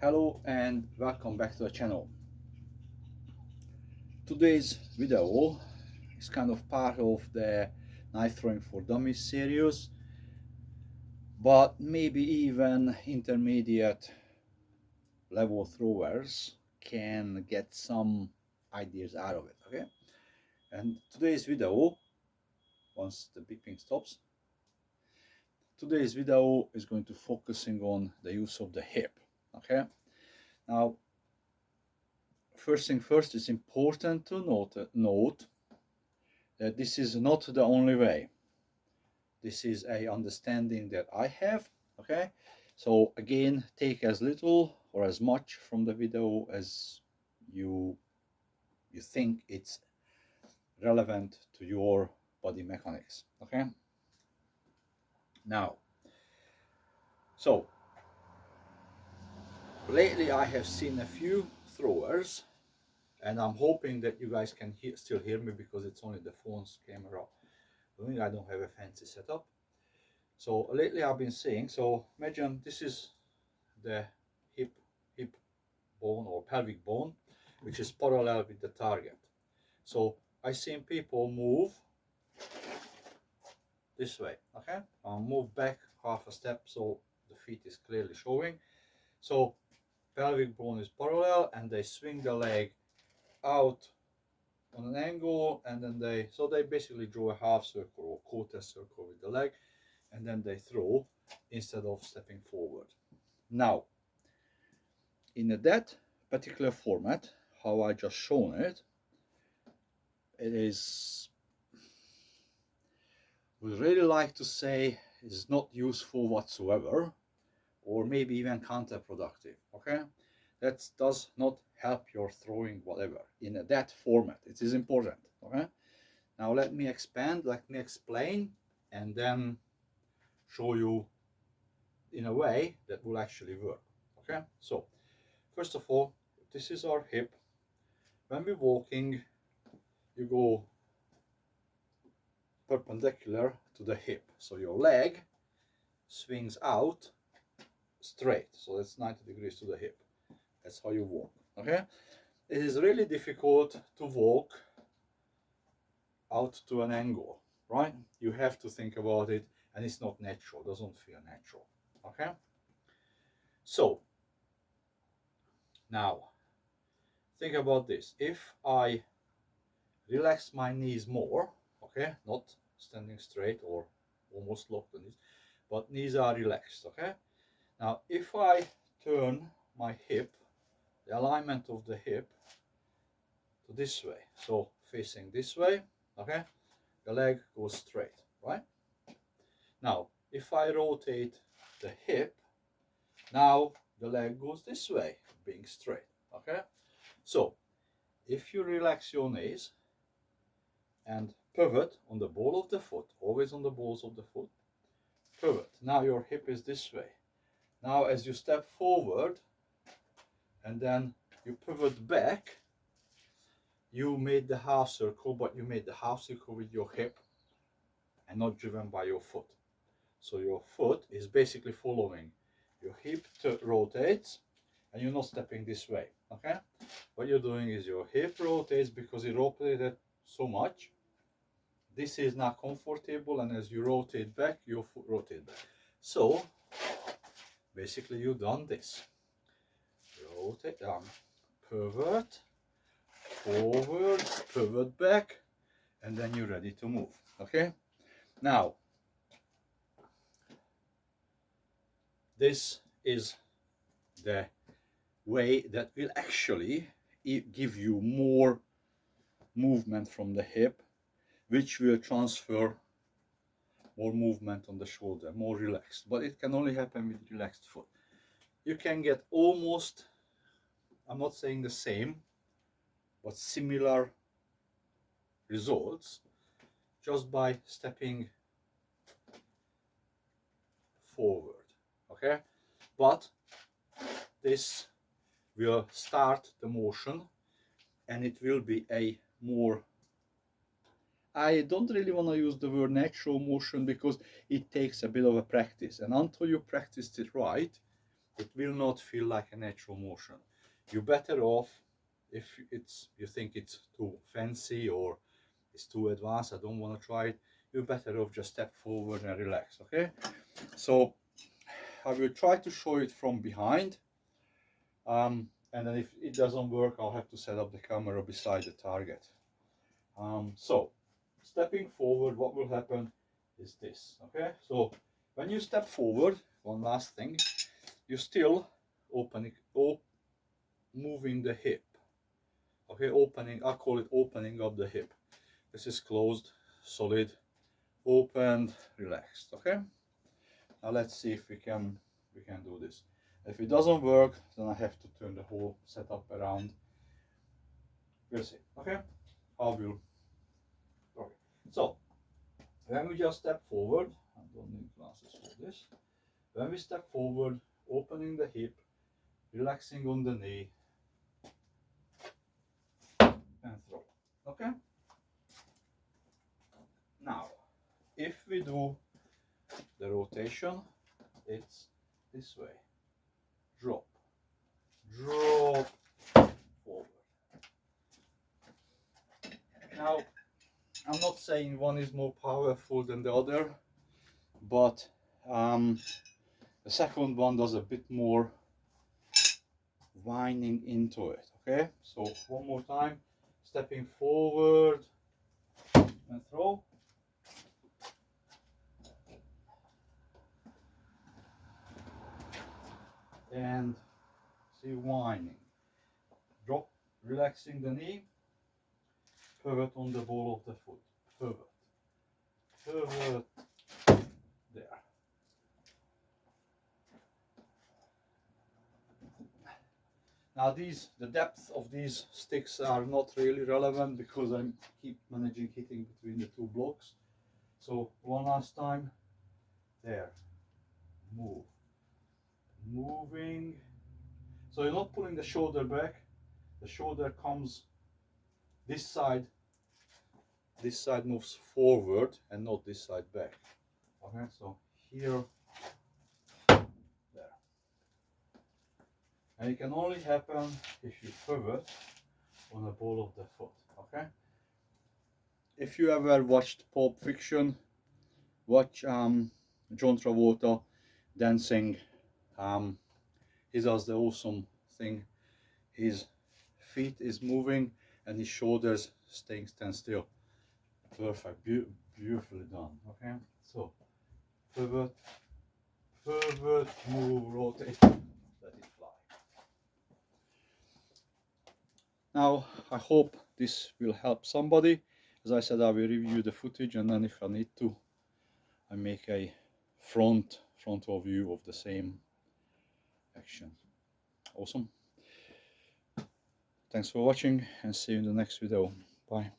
Hello and welcome back to the channel. Today's video is kind of part of the knife throwing for dummies series, but maybe even intermediate level throwers can get some ideas out of it. Okay, and today's video, once the beeping stops, today's video is going to focusing on the use of the hip. Okay, now first thing first, it's important to note that this is not the only way. This is a understanding that I have. Okay, so again, take as little or as much from the video as you think it's relevant to your body mechanics. Okay, now, so lately I have seen a few throwers, and I'm hoping that you guys can still hear me because it's only the phone's camera. I don't have a fancy setup. So lately I've been seeing, so imagine this is the hip bone or pelvic bone, which is parallel with the target. So I seen people move this way. Okay, I'll move back half a step so the feet is clearly showing. So pelvic bone is parallel and they swing the leg out on an angle, and then they basically draw a half circle or quarter circle with the leg, and then they throw instead of stepping forward. Now, in that particular format, how I just shown it, it is, would really like to say, is not useful whatsoever, or maybe even counterproductive. Okay, that does not help your throwing whatever in that format. It is important. Okay, now let me expand, let me explain, and then show you in a way that will actually work. Okay, so first of all, this is our hip. When we're walking, you go perpendicular to the hip, so your leg swings out straight, so that's 90 degrees to the hip. That's how you walk. Okay, it is really difficult to walk out to an angle, right? You have to think about it, and it's not natural, doesn't feel natural. Okay, so now think about this. If I relax my knees more, okay, not standing straight or almost locked the knees, but knees are relaxed. Okay, now if I turn my hip, the alignment of the hip, to this way, so facing this way, okay, the leg goes straight, right? Now if I rotate the hip, now the leg goes this way, being straight. Okay, so if you relax your knees and pivot on the ball of the foot, always on the balls of the foot, pivot, now your hip is this way. Now as you step forward and then you pivot back, you made the half circle, but you made the half circle with your hip and not driven by your foot. So your foot is basically following. Your hip rotates and you're not stepping this way. Okay, what you're doing is your hip rotates because it rotated so much. This is not comfortable, and as you rotate back, your foot rotates back. So basically you've done this. Rotate, pivot, forward, pivot back, and then you're ready to move. Okay, now this is the way that will actually give you more movement from the hip, which will transfer more movement on the shoulder, more relaxed. But it can only happen with relaxed foot. You can get almost, I'm not saying the same, but similar results just by stepping forward. Okay, but this will start the motion, and it will be a more, I don't really want to use the word natural motion because it takes a bit of a practice, and until you practice it right, it will not feel like a natural motion. You're better off, if you think it's too fancy or it's too advanced, I don't want to try it, you're better off just step forward and relax. Okay, so I will try to show it from behind, and then if it doesn't work, I'll have to set up the camera beside the target. So stepping forward, what will happen is this. Okay, so when you step forward, one last thing, you're still moving the hip. Okay, I call it opening up the hip. This is closed, solid, opened, relaxed. Okay, now let's see if we can do this. If it doesn't work, then I have to turn the whole setup around. We'll see. Okay, I will. Okay, so when we just step forward, I don't need glasses for this. When we step forward, opening the hip, relaxing on the knee, and throw. Okay, now if we do the rotation, it's this way. Drop, drop, forward. Now, I'm not saying one is more powerful than the other, but the second one does a bit more winding into it. Okay, so one more time, stepping forward and throw. And see, winding, drop, relaxing the knee, pivot on the ball of the foot, pivot, pivot, there. Now the depth of these sticks are not really relevant because I keep managing hitting between the two blocks. So one last time, there, move, moving. So you're not pulling the shoulder back, the shoulder comes this side moves forward and not this side back. Okay, so here, there. And it can only happen if you pivot on the ball of the foot. Okay, if you ever watched Pulp Fiction, watch John Travolta dancing. He does the awesome thing, his feet is moving and his shoulders staying stand still. Perfect, beautifully done. Okay, so pivot, pivot, move, rotate, let it fly. Now I hope this will help somebody. As I said, I will review the footage, and then if I need to, I make a frontal view of the same action. Awesome. Thanks for watching, and see you in the next video. Bye.